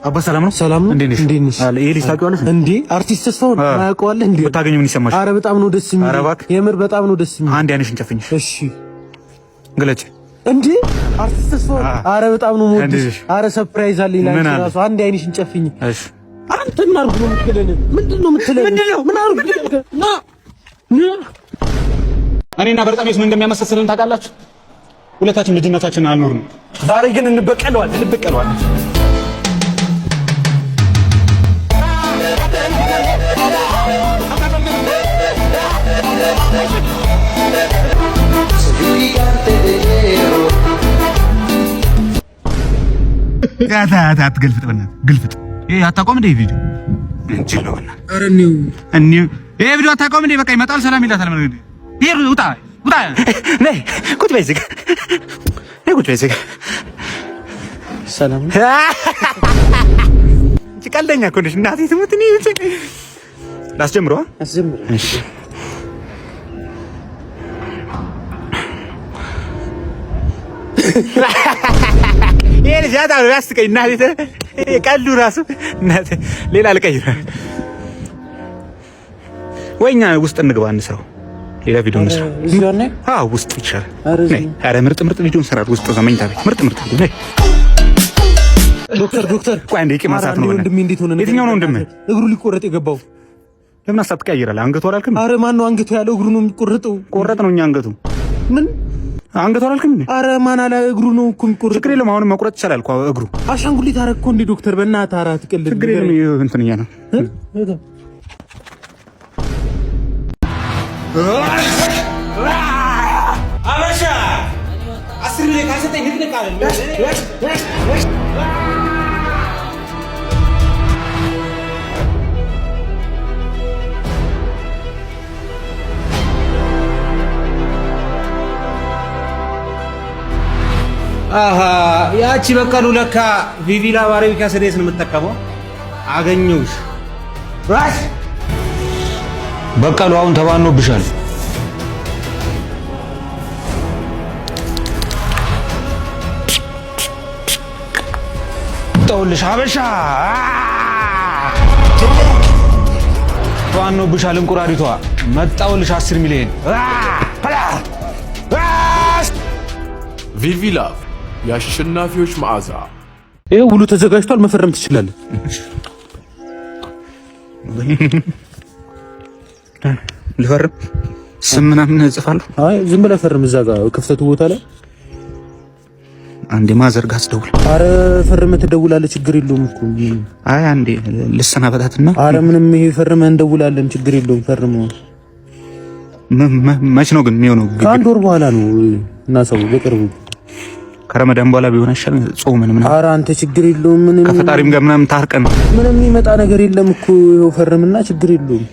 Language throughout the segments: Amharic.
አባ ሰላም ነው? ሰላም ነው። እንዴት ነሽ? አለ ይሄ ልጅ ታውቂዋለሽ እንዴ? አርቲስት ተስፋውን ታውቂዋለህ እንዴ? ብታገኝ ምን ይሰማሽ? አረ በጣም ነው ደስ የሚል። የምር በጣም ነው ደስ የሚል። አንድ አይነሽን ጨፍኝ። እሺ ግለጭ። እንዴ አርቲስት ተስፋውን አረ በጣም ነው የምወድሽ። አረ ሰርፕራይዝ አለኝ ላንቺ። አንድ አይነሽን ጨፍኝ። እሺ አንተ ምን አርጉ ነው የምትለኝ? ምንድነው የምትለኝ? ምን አርጉ ና እኔና በርጣሜስ ምን እንደሚያመሳስልን ታውቃላችሁ? ሁለታችን ልጅነታችንን አልኖርንም። ዛሬ ግን እንበቀለዋለን። አትገልፍጥ፣ በእናትህ ግልፍጥ። ይሄ አታውቀውም እንደ ቪዲዮ እንጂ ነው እና ኧረ እኔው ይሄ ቪዲዮ አታውቀውም እንደ በቃ ይመጣል፣ ሰላም ይላታል። ማለት ይሄ ውጣ ነይ ቁጭ በይ እዚህ ጋር ነይ ቁጭ በይ እዚህ ጋር ሰላም እንጂ ቀልደኛ እኮ ነሽ እናቴ ትሙት። እኔ ላስጀምረዋ አስጀምር። እሺ ይሄ ልጅ ያታው ያስቀኝ እናቴ ቀልዱ ራሱ እናቴ ሌላ ልቀይር ወይኛ ውስጥ እንግባ እንስራው። ሌላ ቪዲዮ እንስራ። እዚሁ ነኝ። አዎ ውስጥ ይቻላል። አረ ምርጥ ቪዲዮ እንሰራለን ውስጥ ዘመኝታ ቤት ምርጥ ቪዲዮ ነይ። ዶክተር ቆይ አንዴ ማሳት ነው ወንድሜ። እንዴት ሆነ? የትኛው ነው ወንድሜ? እግሩ ሊቆረጥ የገባው ለምን ሀሳብ ትቀይራለህ? አንገቱ አላልክም? አረ ማን ነው አንገቱ ያለው? እግሩ ነው የሚቆረጠው። ቆረጥ ነው እኛ አንገቱ ምን አንገቱ አላልክም? አረ ማን አለ? እግሩ ነው እኮ የሚቆረጠው። ችግር የለም አሁን መቁረጥ ይችላል እኮ እግሩ። አሻንጉሊት አረግኮ እንዴ ዶክተር? በእናትህ አራት ቅልድ ችግር የለም እንትን እያ ነው አበሻ 10 ሚሊዮን ካሰጠኝ ንቅንቃለን። አሃ ያቺ በቀሉ ለካ ቪቪላ ባሬቢካ ሰዴስ ነው የምትጠቀመው። አገኘሁሽ ራስ በቀሉ አሁን ተባኖብሻል። ተውልሽ አበሻ ተባኖብሻል። እንቁራሪቷ መጣውልሽ 10 ሚሊዮን ቪቪላ የአሸናፊዎች መዓዛ። ይሄ ሁሉ ተዘጋጅቷል። መፈረም ትችላለህ። ልፈርም? ስም ምናምን እጽፋለሁ? አይ ዝም ብለህ ፈርም። እዛ ጋር ክፍተቱ ቦታ ላይ አንዴ ማዘርጋ አስደውል። አረ ፈርመህ ትደውላለህ። ችግር የለውም እኮ። አይ አንዴ ልሰናበታትና። አረ ምንም ይሄ ፈርመህ እንደውላለን። ችግር የለውም ፈርመው። መች ነው ግን የሚሆነው? ከአንድ ወር በኋላ ነው እና ሰው በቅርቡ ከረመዳን በኋላ ቢሆን አይሻልም? ጾምን ምናምን። ኧረ አንተ ችግር የለውም። ምንም ከፈጣሪም ጋር ምናምን ታርቀን ምንም የሚመጣ ነገር የለም እኮ። ይኸው ፈርምና ችግር የለውም።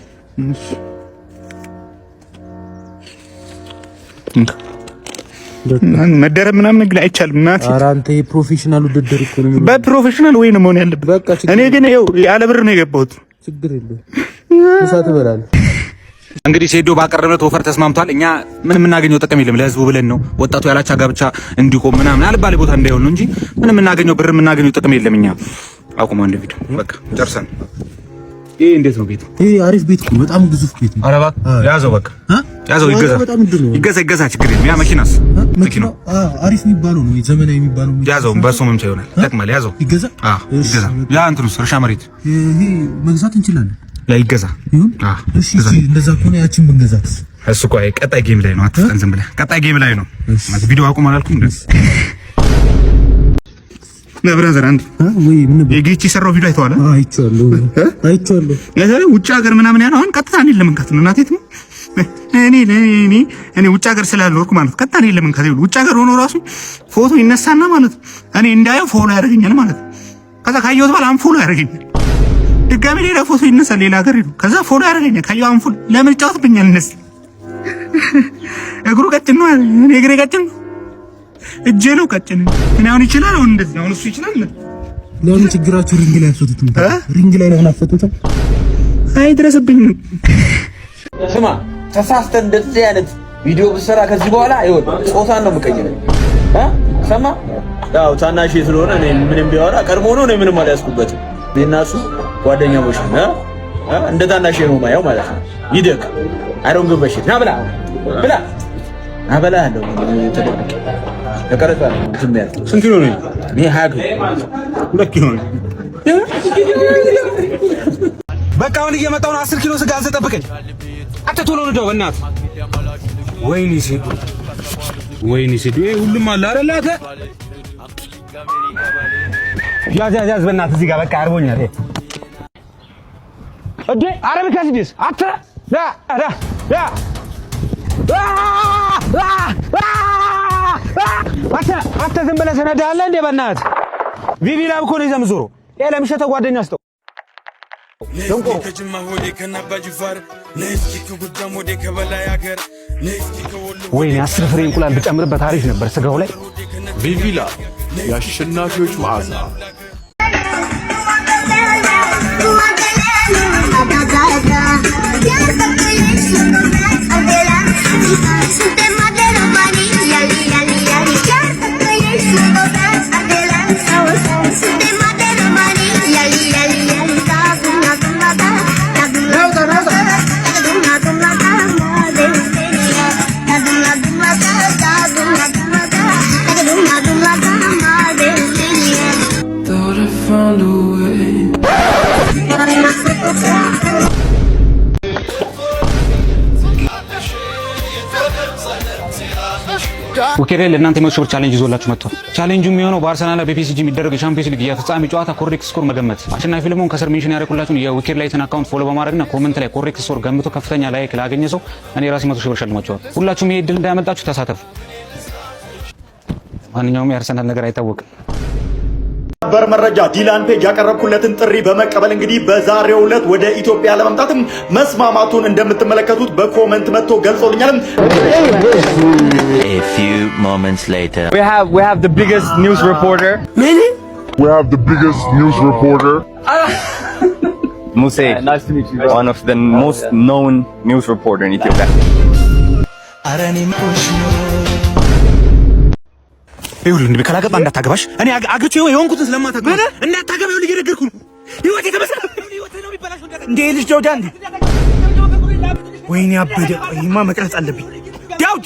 መደረብ ምናምን ግን አይቻልም። እናት ኧረ አንተ የፕሮፌሽናል ውድድር እኮ ነው። በፕሮፌሽናል ወይ ነው መሆን ያለበት። በቃ እኔ ግን ይኸው ያለ ብር ነው የገባሁት። ችግር የለውም። ምሳ ትበላለህ። እንግዲህ ሴዶ ባቀረበለት ኦፈር ተስማምቷል። እኛ ምን የምናገኘው ጥቅም የለም። ለህዝቡ ብለን ነው ወጣቱ ያላቻ ጋብቻ እንዲቆም ምናምን አልባሌ ቦታ እንዳይሆን ነው እንጂ ምን የምናገኘው ብር የምናገኘው ጥቅም የለም። እኛ አቁማ እንደ ቪዲዮ በቃ ጨርሰን። ይሄ እንዴት ነው ቤቱ? ይሄ አሪፍ ቤት ነው። በጣም ግዙፍ ቤት ነው። ኧረ እባክህ ያዘው፣ በቃ ያዘው። ይገዛ ችግር የለም። ያ መኪናስ መኪናው አሪፍ የሚባለው ነው፣ ዘመናዊ የሚባለው ያዘው። በሱ ምንም ይሆናል ይጠቅማል። ያዘው ይገዛ። ይገዛ። ያ እንትኑስ እርሻ መሬት ይሄ መግዛት እንችላለን። ያ ይገዛ። እሺ እንደዛ ከሆነ ያቺን ብንገዛት። እሱ ቆይ ቀጣይ ጌም ላይ ነው። አትፍጠን፣ ዝም ብለህ ቀጣይ ጌም ላይ ነው። ቪዲዮ አቁም አላልኩም እንዴ? ለብራዘር አንድ ወይ ምን የጌቺ ሰራው ቪዲዮ አይተዋል? አይቼዋለሁ። ያዛሬ ውጭ ሀገር ምናምን ያለው አሁን ቀጥታ እኔን ለመንካት ነው። እናቴት ነው እኔ ውጭ ሀገር ስላልኖርኩ ማለት ቀጥታ እኔን ለመንካት ይሁን። ውጭ ሀገር ሆኖ ራሱ ፎቶ ይነሳና ማለት እኔ እንዳየው ፎሎ ያደርገኛል ማለት ከዛ ካየሁት በኋላ አንፎሎ ያደርገኛል። ድጋሜ ሌላ ፎቶ ይነሳል ሌላ ሀገር ሄዶ ከዛ ፎሎ ያደርገኛል። ካየሁ አንፎሎ ለምን ጫወትብኛል? እነሱ እግሩ ቀጭን ነው፣ እኔ እግሬ ቀጭን ነው፣ እጄ ነው ቀጭን። እኔ አሁን ይችላል፣ አሁን እንደዚህ አሁን እሱ ይችላል። ለምን ችግራችሁ ሪንግ ላይ አፈቱትም? ሪንግ ላይ ለምን አፈቱትም? አይድረስብኝ። ስማ ተሳስተን እንደዚህ አይነት ቪዲዮ ብሰራ ከዚህ በኋላ ይወጥ ጾታን ነው የምቀይረው። ሰማ ያው ታናሽ ስለሆነ እኔ ምንም ቢያወራ ቀድሞ ነው እኔ ምንም አልያዝኩበትም። እነሱ ጓደኛሞች ነው እንደ ታናሽ ነው ማየው ማለት ነው። ይደቅ አይሮን ግበሽ ና ብላ ብላ አበላ ያለው ተደብቅ ለቀረጣ ዝም ያለ ስንት ኪሎ ነው? እኔ 20 2 ኪሎ ነው። በቃ አሁን እየመጣሁ ነው። 10 ኪሎ ስጋ አዘጠብቀኝ። አንተ ቶሎ ነው በእናትህ። ወይኔ ሲዱ ይሄ ሁሉም አለ አይደል? አተ ያዝ በእናትህ እዚህ ጋር በቃ አርቦኛል። እዴ አረብ ካሲዲስ አተ አተ ዝም ብለህ ሰነዳለህ እንዴ? በእናትህ ቪቪ ላብ እኮ ነው ይዘህ የምትዞረው። ይሄ ለምሸተ ጓደኛ አስጠው ወይኔ 10 ፍሬ እንቁላል ብጨምርበት አሪፍ ነበር ስጋው ላይ። ቪቪላ የአሸናፊዎች መዓዛ ዊኬር ለእናንተ የመቶ ሺህ ብር ቻሌንጅ ይዞላችሁ መጥቷል። ቻሌንጁ የሚሆነው በአርሰናልና በፒኤስጂ የሚደረግ የሻምፒዮንስ ሊግ የፍጻሜ ጨዋታ ኮሬክት ስኮር መገመት። አሸናፊ ለመሆን ከስር ሜንሽን ያደረኩላችሁን የዊኬር ላይትን አካውንት ፎሎ በማድረግና ኮሜንት ላይ ኮሬክት ስኮር ገምቶ ከፍተኛ ላይክ ላገኘ ሰው እኔ ራሴ 100 ሺህ ብር ሸልማችኋል። ሁላችሁም ይሄ እድል እንዳያመልጣችሁ ተሳተፉ። ማንኛውም የአርሰናል ነገር አይታወቅም። በር መረጃ ዲላን ፔጅ ያቀረብኩለትን ጥሪ በመቀበል እንግዲህ በዛሬው ዕለት ወደ ኢትዮጵያ ለመምጣትም መስማማቱን እንደምትመለከቱት በኮሜንት መጥቶ ገልጾልኛል። A few moments later. We have the biggest news reporter. Really? We have the biggest news reporter. Muse. Nice to meet you. One of the most known news reporter in Ethiopia. ይሁን እንዴ ካላገባ እንዳታገባሽ እኔ አግቼው የሆንኩትን ስለማታገባ እንዳታገባው ልጅ ነገርኩ ነው። ህይወቴ ተመሰለ ህይወቴ ነው የሚበላሽው እንዴ ልጅ ጆጃ እንዴ ወይኔ አበደ። ይማ መቅረጽ አለብኝ። ዳውድ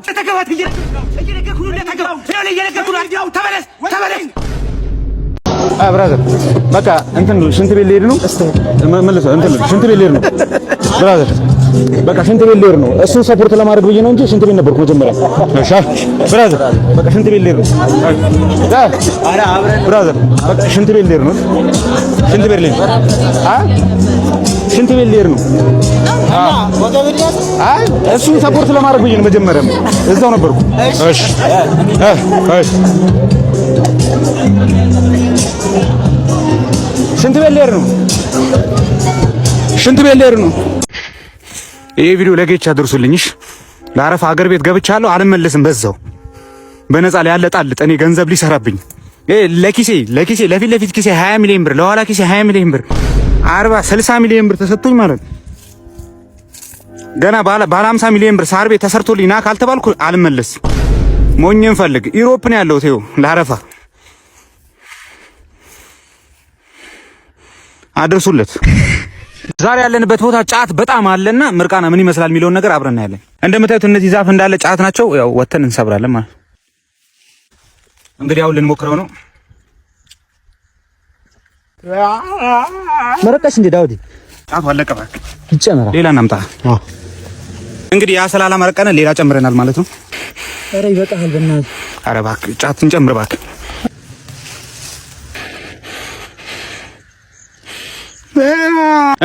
ተተገባት እየነገርኩ ነው እንዳታገባው ነው እየነገርኩ ነው። ዳውድ ተመለስ ብራዘር በቃ እንትን ሽንት ቤት ልሄድ ነው። መልሰው እንትን ሽንት ቤት ልሄድ ነው ብራዘር በቃ ሽንት ቤት ልሄድ ነው። እሱን ሰፖርት ለማድረግ ብዬ ነው እንጂ ሽንት ቤት ነበርኩ መጀመሪያ። እሺ ብራዘር በቃ ሽንት ቤት ልሄድ ነው። ብራዘር በቃ ሽንት ቤት ልሄድ ነው። ሽንት ቤት ልሄድ ሽንት ቤት ልሄድ ነው። አይ እሱን ሰፖርት ለማድረግ ብዬ ነው መጀመሪያ እዛው ነበርኩ። እሺ ሽንት ቤት ልሄድ ነው። ሽንት ቤት ልሄድ ነው። ይሄ ቪዲዮ ለጌች አድርሱልኝሽ። ለአረፋ ሀገር ቤት ገብቻለሁ አልመለስም። በዛው በነፃ ላይ ያለ ጣልጥ እኔ ገንዘብ ሊሰራብኝ ለኪሴ ለፊት ለፊት ኪሴ 20 ሚሊዮን ብር ለኋላ ኪሴ 20 ሚሊዮን ብር 40 60 ሚሊዮን ብር ተሰጥቶኝ ማለት ገና ባለ 50 ሚሊዮን ብር ሳር ቤት ተሰርቶልኝ ና ካልተባልኩ አልመለስም። ሞኝን ፈልግ ኢሮፕ ነው ያለው ተው ለአረፋ አድርሱለት። ዛሬ ያለንበት ቦታ ጫት በጣም አለና ምርቃና ምን ይመስላል የሚለውን ነገር አብረን ያለን። እንደምታዩት እነዚህ ዛፍ እንዳለ ጫት ናቸው። ያው ወተን እንሰብራለን ማለት እንግዲህ አሁን ልንሞክረው ነው። መረቀሽ እንደ ዳውዲ ጫቱ አለቀ። እባክህ ይጨመራል። ሌላ እናምጣ። እንግዲህ ያ ሰላላ መረቀነ ሌላ ጨምረናል ማለት ነው። ኧረ ይበቃል በእናትህ። ኧረ እባክህ ጫት እንጨምር እባክህ።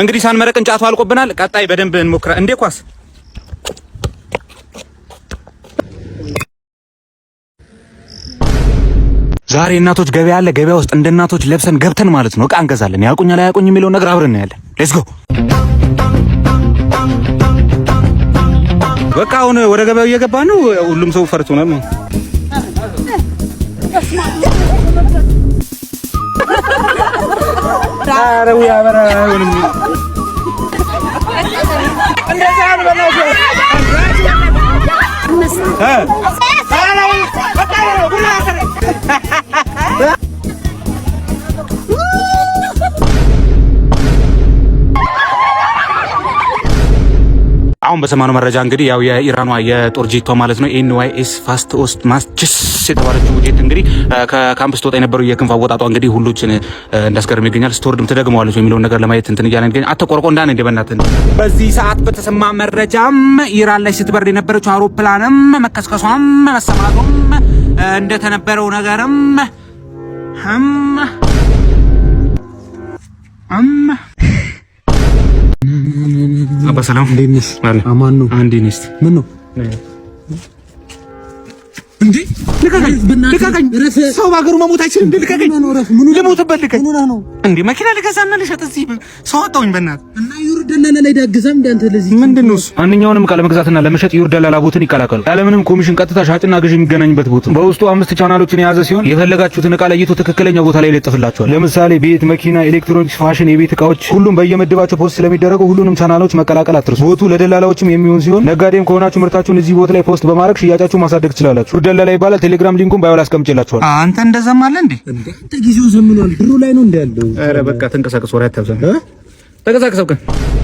እንግዲህ ሳንመረቅን ጫቱ አልቆብናል። ቀጣይ በደንብ እንሞክራ እንዴ ኳስ ዛሬ እናቶች ገበያ አለ። ገበያ ውስጥ እንደ እናቶች ለብሰን ገብተን ማለት ነው እቃ እንገዛለን። ያውቁኛል አያውቁኝ የሚለውን ነገር አብረን እናያለን። ሌትስ ጎ። በቃ አሁን ወደ ገበያው እየገባ ነው። ሁሉም ሰው ፈርቶናል ነው ታረው ያበራ አይሆንም። እንደዛ ነው በለው አሁን በሰማነው መረጃ እንግዲህ ያው የኢራኗ የጦር ጄቷ ማለት ነው ኤንዋይኤስ ፋስት ኦስት ማስችስ የተባለችው ጄት እንግዲህ ከካምፕስ ተወጣ የነበረው የክንፍ አወጣጧ እንግዲህ ሁሉችን እንዳስገርም ይገኛል። ስቶርድም ትደግመዋለች የሚለውን ነገር ለማየት እንትን እያለን ይገኛል። አተቆርቆ እንዳነ እንደበናት በዚህ ሰዓት በተሰማ መረጃም ኢራን ላይ ስትበር የነበረችው አውሮፕላንም መከስከሷም መሰማቱም እንደተነበረው ነገርም አባ ሰላም እንዴት አማን ነው አንዴ ነስ ምን ነው እንዴ ልቀቀኝ ሰው ባገሩ መሞት አይችልም እንዴ ልቀቀኝ ልሞትበት ልቀቀኝ እንዴ መኪና ልገዛና ልሸጥ እዚህ ሰው አጣውኝ በእናትህ እና ዩር ደላላ ላይ ዳግዛም እንዳንተ ለዚህ ምንድነው ማንኛውንም ቃለ መግዛትና ለመሸጥ ዩር ደላላ ቦትን ይቀላቀሉ ያለምንም ኮሚሽን ቀጥታ ሻጭና ገዥ የሚገናኙበት ቦት በውስጡ 5 ቻናሎችን የያዘ ሲሆን የፈለጋችሁትን ዕቃ ለይቶ ትክክለኛ ቦታ ላይ ይለጥፍላችኋል። ለምሳሌ ቤት፣ መኪና፣ ኤሌክትሮኒክስ፣ ፋሽን፣ የቤት ዕቃዎች ሁሉም በየመደባቸው ፖስት ስለሚደረጉ ሁሉንም ቻናሎች መቀላቀል አትርሱ። ቦቱ ለደላላዎችም የሚሆን ሲሆን ነጋዴም ከሆናችሁ ምርታችሁን እዚህ ቦት ላይ ፖስት በማድረግ ሽያጫችሁ ማሳደግ ትችላላችሁ። ደላላ ይባላል። ቴሌግራም ሊንኩን ባዮ ላይ አስቀምጬላችኋል። አንተ እንደዛም አለ እንዴ? አንተ ጊዜው ዘምኗል። ድሮ ላይ ነው እንደ ያለው። ኧረ በቃ ተንቀሳቀስ፣ ወሬ አታብዛ። ተንቀሳቀስ።